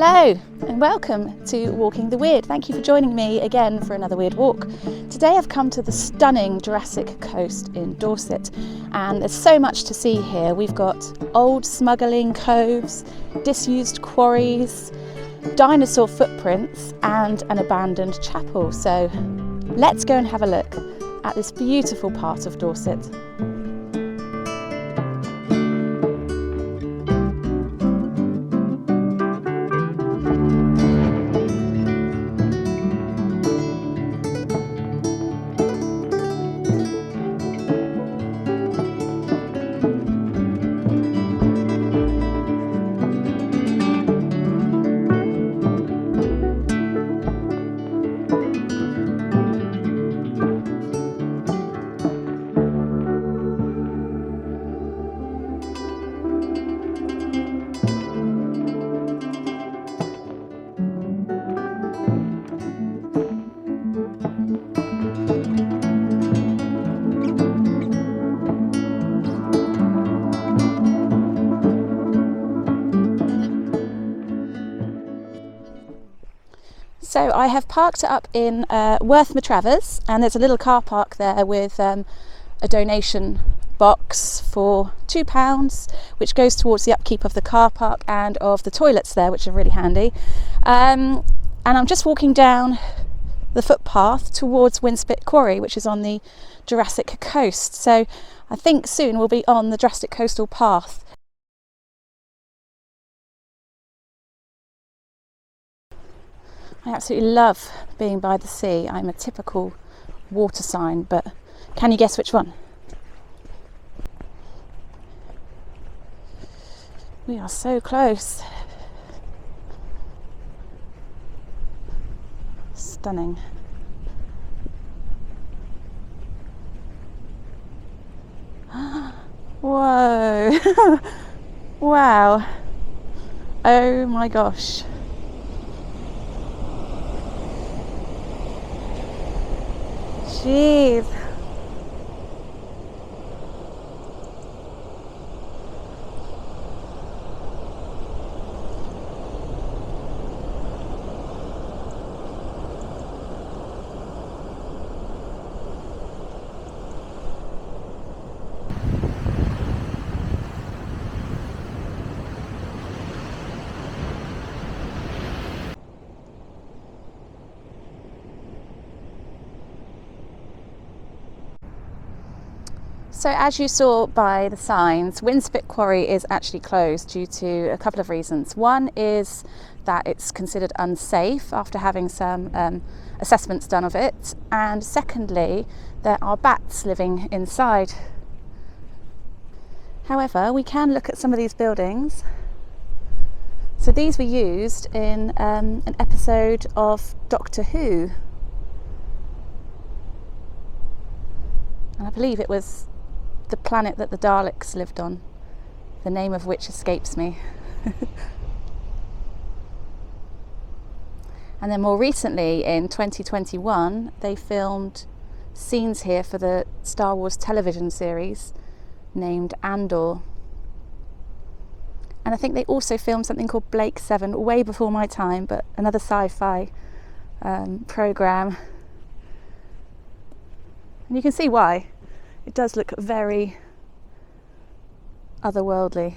Hello and welcome to Walking the Weird. Thank you for joining me again for another weird walk. Today I've come to the stunning Jurassic Coast in Dorset, and there's so much to see here. We've got old smuggling coves, disused quarries, dinosaur footprints and an abandoned chapel. So let's go and have a look at this beautiful part of Dorset. So I have parked up in Worth-Matravers, and there's a little car park there with a donation box for £2, which goes towards the upkeep of the car park and of the toilets there, which are really handy. And I'm just walking down the footpath towards Winspit Quarry, which is on the Jurassic Coast. So I think soon we'll be on the Jurassic Coastal path. I absolutely love being by the sea. I'm a typical water sign, but can you guess which one? We are so close. Stunning. Whoa. Wow. Oh my gosh. Jeez. So as you saw by the signs, Winspit Quarry is actually closed due to a couple of reasons. One is that it's considered unsafe after having some assessments done of it, and secondly, there are bats living inside. However, we can look at some of these buildings. So these were used in an episode of Doctor Who, and I believe it was the planet that the Daleks lived on, the name of which escapes me. And then more recently in 2021 they filmed scenes here for the Star Wars television series named Andor, and I think they also filmed something called Blake 7 way before my time, but another sci-fi program, and you can see why. It does look very otherworldly.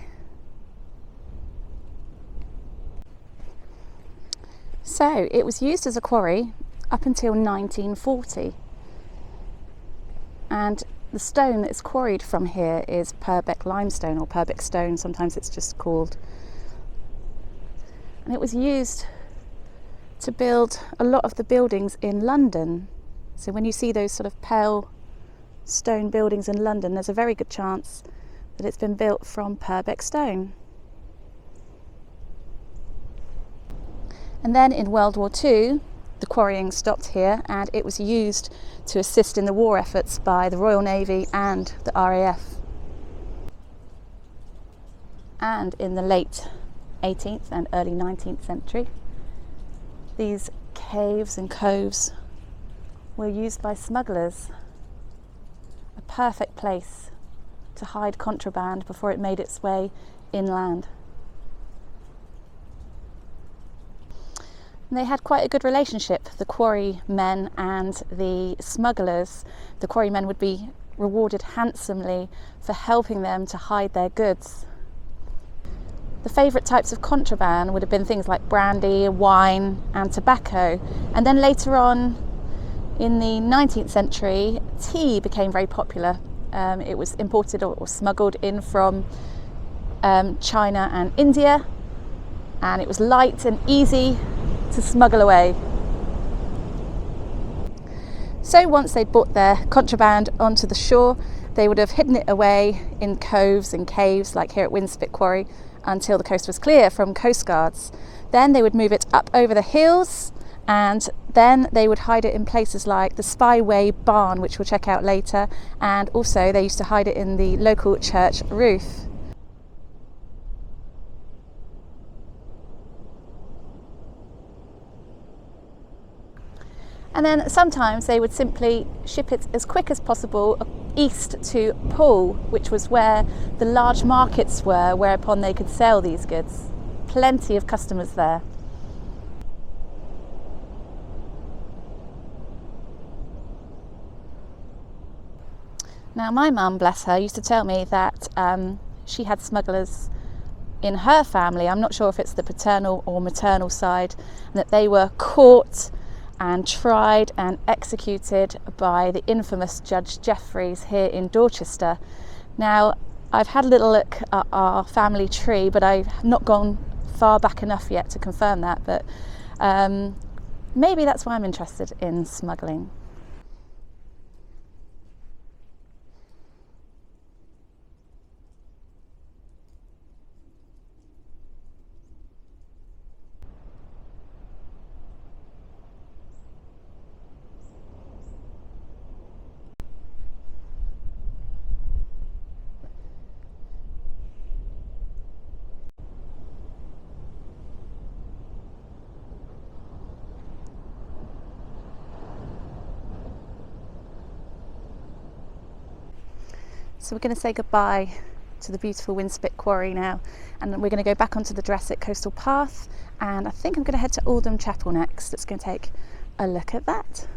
So it was used as a quarry up until 1940, and the stone that's quarried from here is Purbeck limestone, or Purbeck stone, sometimes it's just called. And it was used to build a lot of the buildings in London. So when you see those sort of pale stone buildings in London, there's a very good chance that it's been built from Purbeck stone. And then in World War II, the quarrying stopped here, and it was used to assist in the war efforts by the Royal Navy and the RAF. And in the late 18th and early 19th century, these caves and coves were used by smugglers. A perfect place to hide contraband before it made its way inland. And they had quite a good relationship, the quarry men and the smugglers. The quarry men would be rewarded handsomely for helping them to hide their goods. The favourite types of contraband would have been things like brandy, wine and tobacco. And then later on in the 19th century, tea became very popular. It was imported or smuggled in from China and India, and it was light and easy to smuggle away. So once they'd brought their contraband onto the shore, they would have hidden it away in coves and caves like here at Winspit Quarry until the coast was clear from coast guards. Then they would move it up over the hills, and then they would hide it in places like the Spyway barn, which we'll check out later, and also they used to hide it in the local church roof. And then sometimes they would simply ship it as quick as possible east to Poole, which was where the large markets were, whereupon they could sell these goods. Plenty of customers there. Now my mum, bless her, used to tell me that she had smugglers in her family. I'm not sure if it's the paternal or maternal side, and that they were caught and tried and executed by the infamous Judge Jeffreys here in Dorchester. Now, I've had a little look at our family tree, but I've not gone far back enough yet to confirm that, but maybe that's why I'm interested in smuggling. So we're going to say goodbye to the beautiful Winspit Quarry now, and we're going to go back onto the Jurassic Coastal path, and I think I'm going to head to Aldhelm Chapel next. Let's go and take a look at that.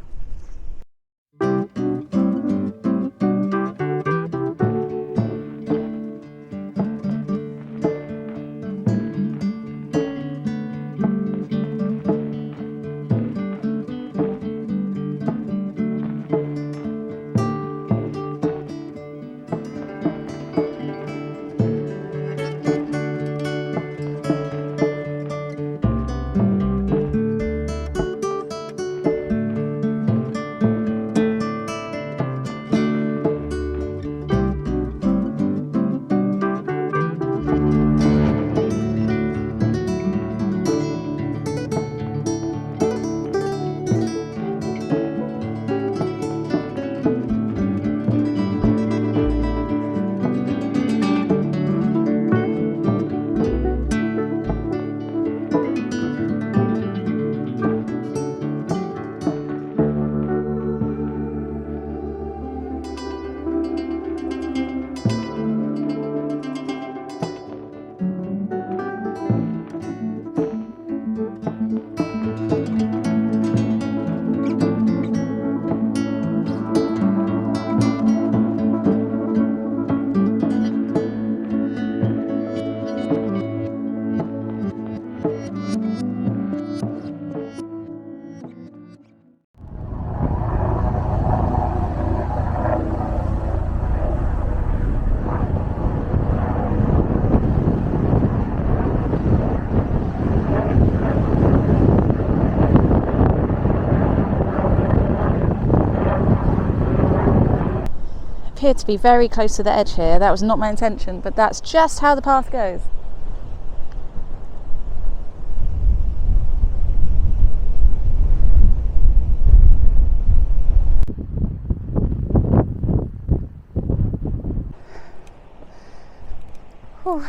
Appeared to be very close to the edge here. That was not my intention, but that's just how the path goes. Whew.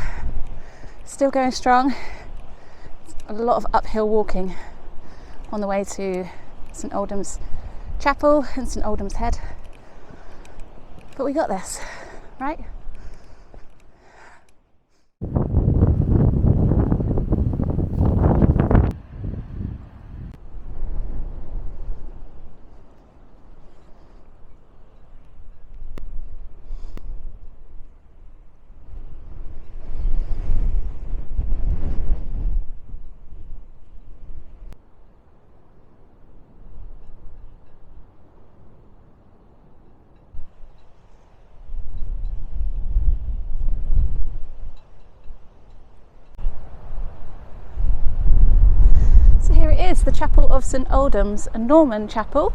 Still going strong. A lot of uphill walking on the way to St Aldhelm's Chapel and St Aldhelm's Head. But we got this, right? is the chapel of St Aldhelm's, a Norman chapel,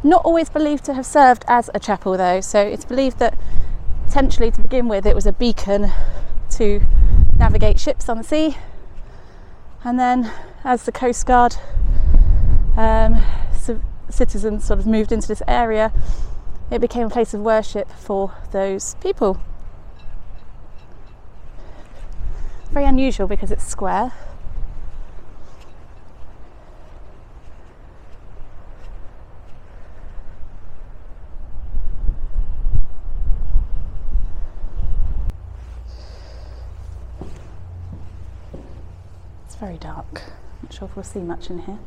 not always believed to have served as a chapel though, so it's believed that potentially to begin with it was a beacon to navigate ships on the sea, and then as the Coast Guard citizens sort of moved into this area, it became a place of worship for those people. Very unusual because it's square. It's very dark. Not sure if we'll see much in here.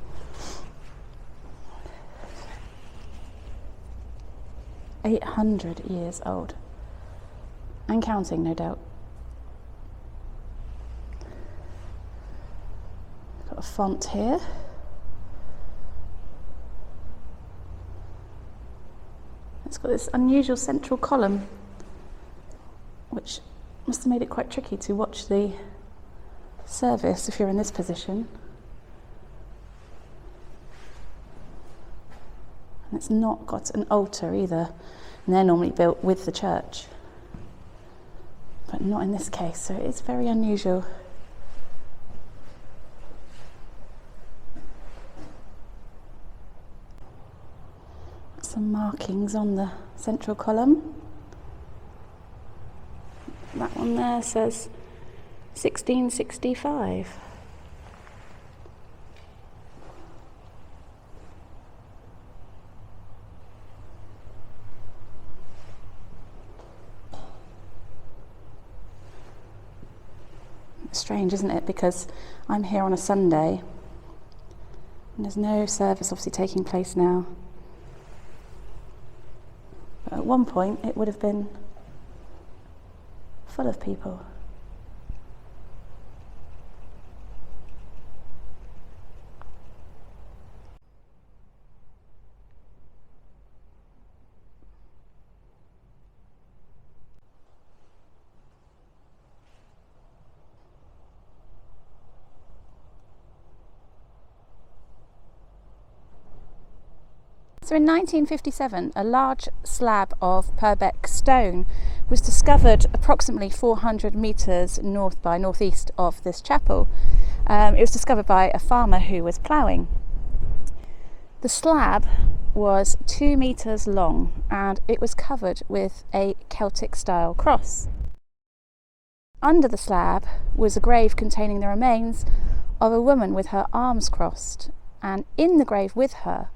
800 years old. And counting, no doubt. Got a font here. It's got this unusual central column, which must have made it quite tricky to watch the service if you're in this position. And it's not got an altar either, and they're normally built with the church, but not in this case, so it's very unusual. Some markings on the central column. That one there says 1665. Strange, isn't it? Because I'm here on a Sunday and there's no service obviously taking place now. But at one point it would have been full of people. So in 1957, a large slab of Purbeck stone was discovered approximately 400 metres north by northeast of this chapel. It was discovered by a farmer who was ploughing. The slab was 2 metres long and it was covered with a Celtic style cross. Under the slab was a grave containing the remains of a woman with her arms crossed, and in the grave with her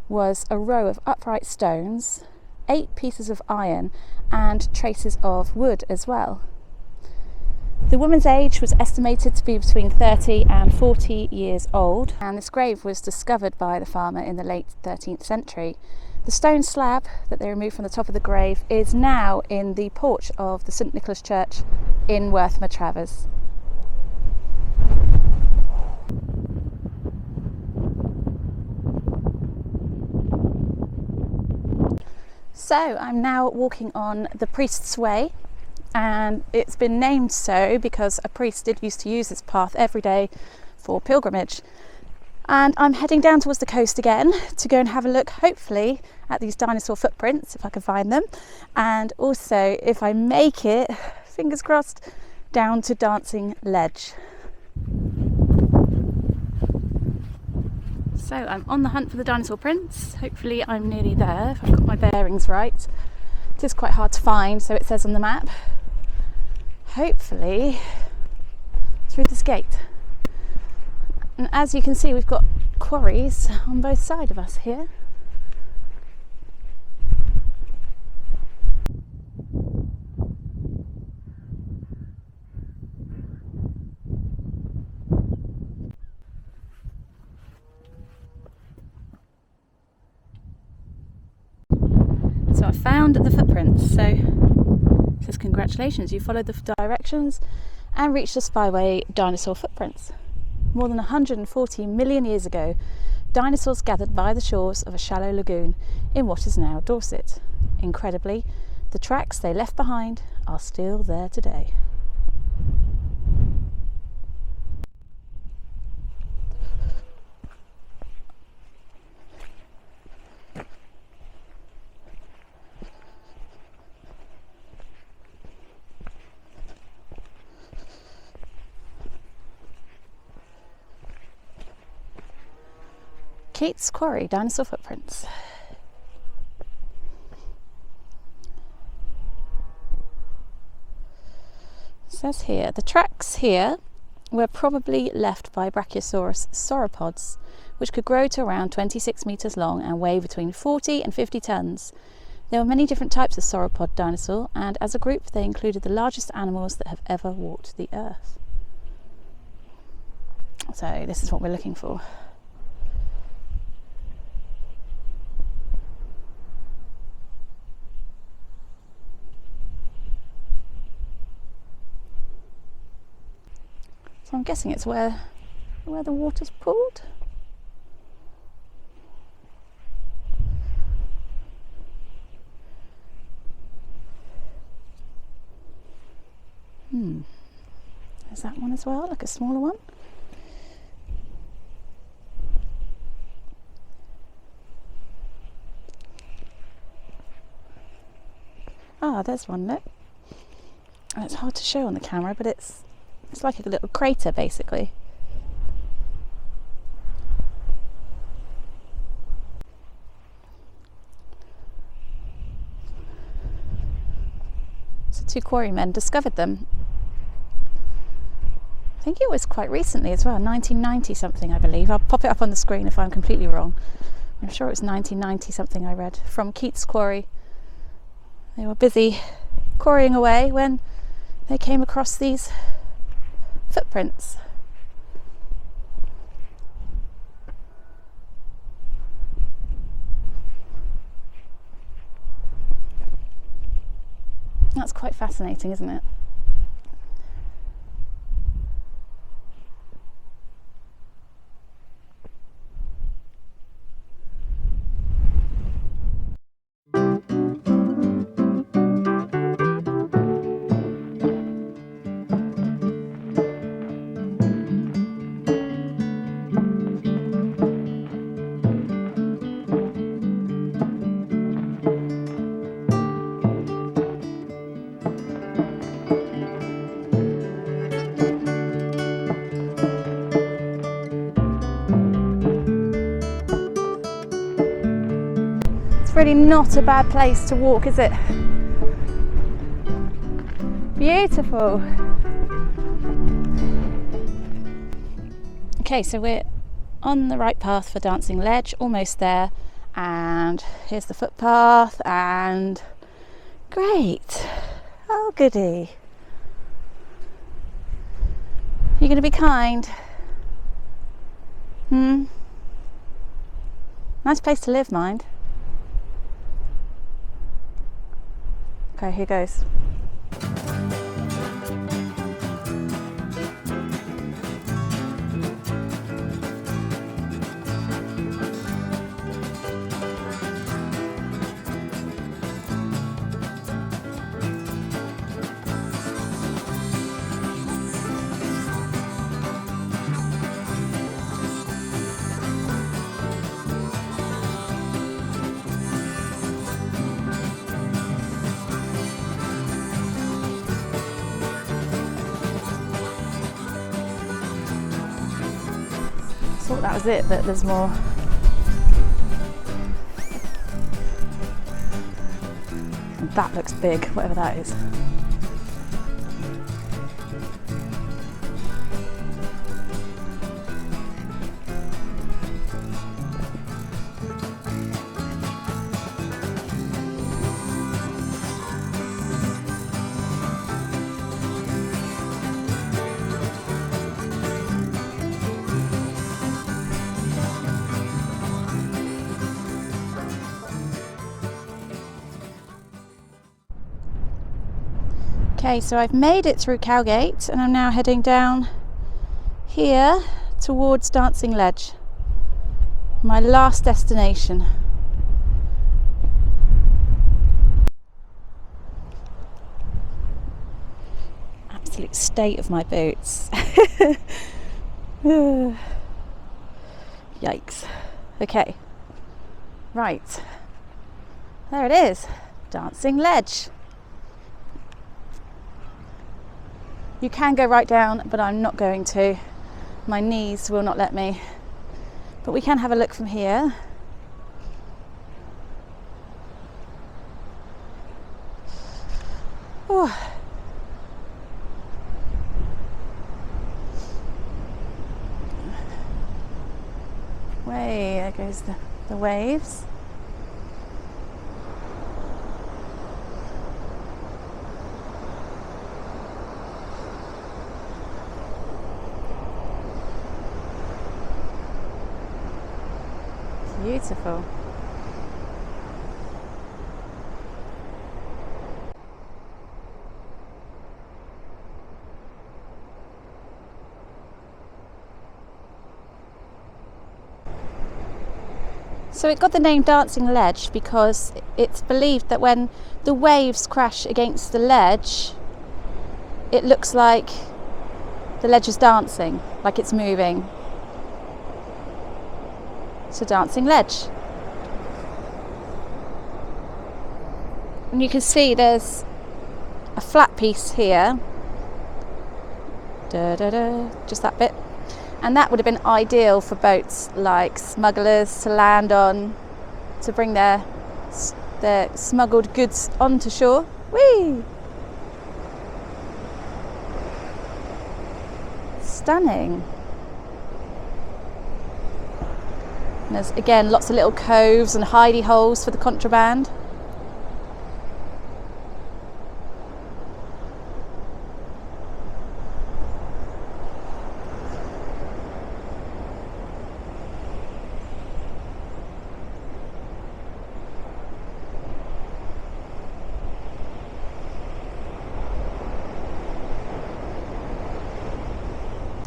was a row of upright stones, 8 pieces of iron and traces of wood as well. The woman's age was estimated to be between 30 and 40 years old, and this grave was discovered by the farmer in the late 13th century. The stone slab that they removed from the top of the grave is now in the porch of the St Nicholas Church in Worth-Matravers. So I'm now walking on the Priest's Way, and it's been named so because a priest did used to use this path every day for pilgrimage. And I'm heading down towards the coast again to go and have a look, hopefully, at these dinosaur footprints, if I can find them, and also, if I make it, fingers crossed, down to Dancing Ledge. So I'm on the hunt for the dinosaur prints. Hopefully I'm nearly there, if I've got my bearings right. It is quite hard to find, so it says on the map. Hopefully through this gate. And as you can see, we've got quarries on both sides of us here. So I found the footprints, so it says congratulations, you followed the directions and reached the Spyway dinosaur footprints. More than 140 million years ago, dinosaurs gathered by the shores of a shallow lagoon in what is now Dorset. Incredibly, the tracks they left behind are still there today. Keats Quarry, dinosaur footprints. It says here, the tracks here were probably left by Brachiosaurus sauropods, which could grow to around 26 metres long and weigh between 40 and 50 tonnes. There were many different types of sauropod dinosaur, and as a group they included the largest animals that have ever walked the earth. So this is what we're looking for. So I'm guessing it's where the water's pooled. There's that one as well, like a smaller one. Ah, there's one, look. And it's hard to show on the camera, but it's like a little crater basically. So 2 quarrymen discovered them. I think it was quite recently as well, 1990 something I believe. I'll pop it up on the screen if I'm completely wrong. I'm sure it was 1990 something I read, from Keats Quarry. They were busy quarrying away when they came across these footprints. That's quite fascinating, isn't it? Really not a bad place to walk, is it? Beautiful. Okay, so we're on the right path for Dancing Ledge, almost there, and here's the footpath, and great. Oh goody. You're gonna be kind? Nice place to live, mind. Okay, here goes. I thought that was it, but there's more. And that looks big, whatever that is. Okay, so I've made it through Cowgate and I'm now heading down here towards Dancing Ledge, my last destination. Absolute state of my boots. Yikes. Okay, right, there it is, Dancing Ledge. You can go right down, but I'm not going to. My knees will not let me. but we can have a look from here. Oh. Way, there goes the waves. Beautiful. So it got the name Dancing Ledge because it's believed that when the waves crash against the ledge, it looks like the ledge is dancing, like it's moving. So Dancing Ledge. And you can see there's a flat piece here, just that bit. And that would have been ideal for boats like smugglers to land on, to bring their smuggled goods onto shore. Whee! Stunning. And there's again lots of little coves and hidey holes for the contraband.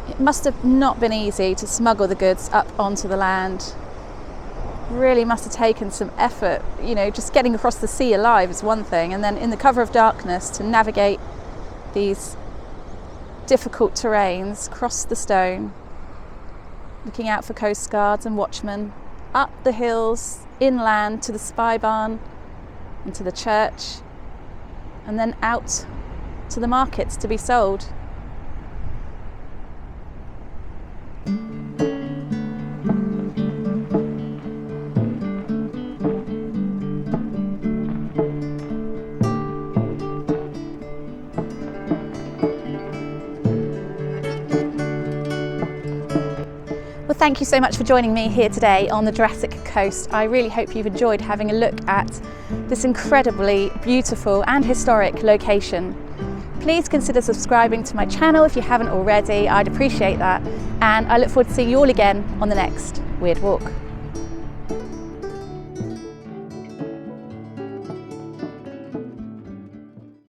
It must have not been easy to smuggle the goods up onto the land. Really must have taken some effort, you know, just getting across the sea alive is one thing, and then in the cover of darkness to navigate these difficult terrains, cross the stone, looking out for coast guards and watchmen, up the hills, inland to the spy barn and to the church, and then out to the markets to be sold. Well, thank you so much for joining me here today on the Jurassic Coast. I really hope you've enjoyed having a look at this incredibly beautiful and historic location. Please consider subscribing to my channel if you haven't already. I'd appreciate that. And I look forward to seeing you all again on the next Weird Walk.